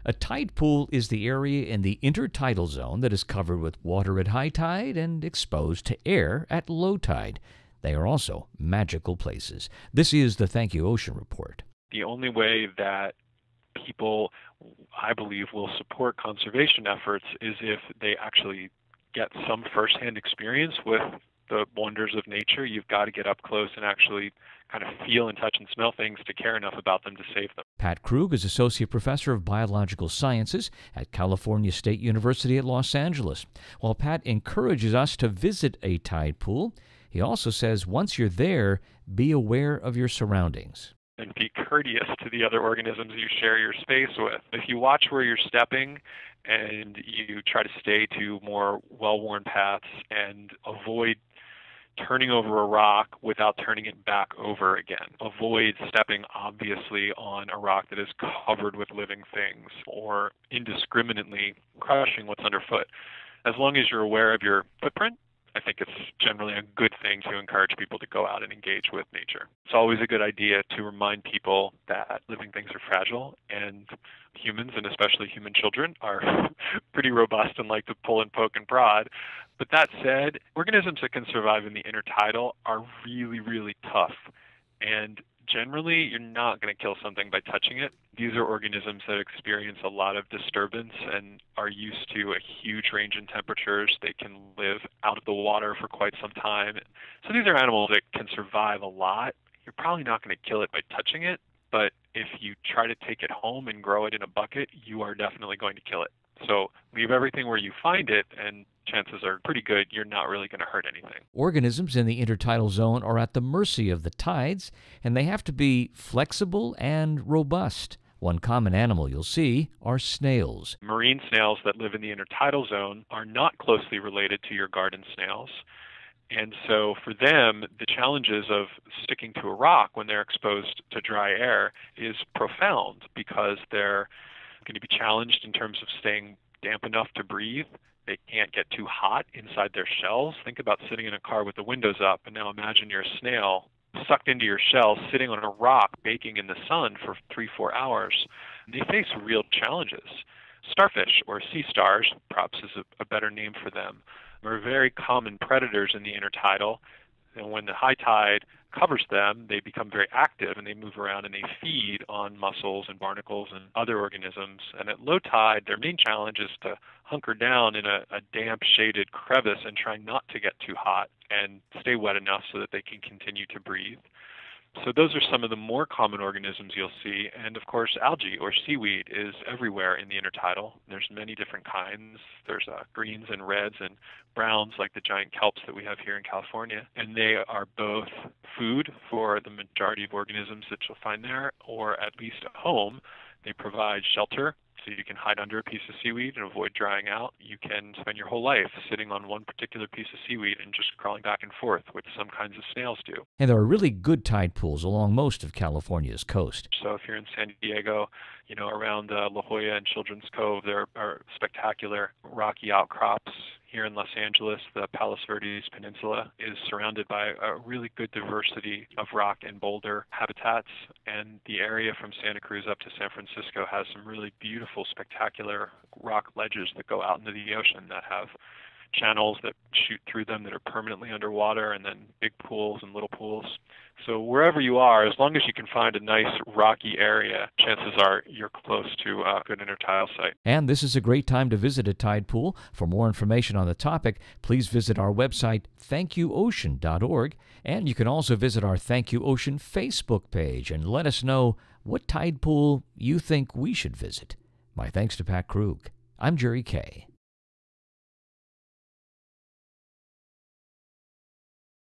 A tide pool is the area in the intertidal zone that is covered with water at high tide and exposed to air at low tide. They are also magical places. This is the Thank You Ocean Report. The only way that people, I believe, will support conservation efforts is if they actually get some firsthand experience with the wonders of nature. You've got to get up close and actually kind of feel and touch and smell things to care enough about them to save them. Pat Krug is Associate Professor of Biological Sciences at California State University at Los Angeles. While Pat encourages us to visit a tide pool, he also says once you're there, be aware of your surroundings. And be courteous to the other organisms you share your space with. If you watch where you're stepping and you try to stay to more well-worn paths and avoid turning over a rock without turning it back over again. Avoid stepping obviously on a rock that is covered with living things or indiscriminately crushing what's underfoot. As long as you're aware of your footprint, I think it's generally a good thing to encourage people to go out and engage with nature. It's always a good idea to remind people that living things are fragile, and humans, and especially human children, are pretty robust and like to pull and poke and prod. But that said, organisms that can survive in the intertidal are really, really tough. And generally, you're not going to kill something by touching it. These are organisms that experience a lot of disturbance and are used to a huge range in temperatures. They can live out of the water for quite some time. So these are animals that can survive a lot. You're probably not going to kill it by touching it, but if you try to take it home and grow it in a bucket, you are definitely going to kill it. So leave everything where you find it, and chances are pretty good you're not really going to hurt anything. Organisms in the intertidal zone are at the mercy of the tides, and they have to be flexible and robust. One common animal you'll see are snails. Marine snails that live in the intertidal zone are not closely related to your garden snails. And so for them, the challenges of sticking to a rock when they're exposed to dry air is profound because they're going to be challenged in terms of staying damp enough to breathe. They can't get too hot inside their shells. Think about sitting in a car with the windows up, and now imagine you're a snail sucked into your shell, sitting on a rock, baking in the sun for 3-4 hours. And they face real challenges. Starfish, or sea stars, perhaps is a better name for them, are very common predators in the intertidal. And when the high tide covers them, they become very active and they move around and they feed on mussels and barnacles and other organisms. And at low tide, their main challenge is to hunker down in a damp, shaded crevice and try not to get too hot and stay wet enough so that they can continue to breathe. So those are some of the more common organisms you'll see. And of course, algae or seaweed is everywhere in the intertidal. There's many different kinds. There's greens and reds and browns like the giant kelps that we have here in California. And they are both food for the majority of organisms that you'll find there, or at least a home. They provide shelter, so you can hide under a piece of seaweed and avoid drying out. You can spend your whole life sitting on one particular piece of seaweed and just crawling back and forth, which some kinds of snails do. And there are really good tide pools along most of California's coast. So if you're in San Diego, around La Jolla and Children's Cove, there are spectacular rocky outcrops. Here in Los Angeles, the Palos Verdes Peninsula is surrounded by a really good diversity of rock and boulder habitats, and the area from Santa Cruz up to San Francisco has some really beautiful, spectacular rock ledges that go out into the ocean that have channels that shoot through them that are permanently underwater, and then big pools and little pools. So wherever you are, as long as you can find a nice rocky area, chances are you're close to a good intertidal site. And this is a great time to visit a tide pool. For more information on the topic, please visit our website, thankyouocean.org. And you can also visit our Thank You Ocean Facebook page and let us know what tide pool you think we should visit. My thanks to Pat Krug. I'm Jerry Kay.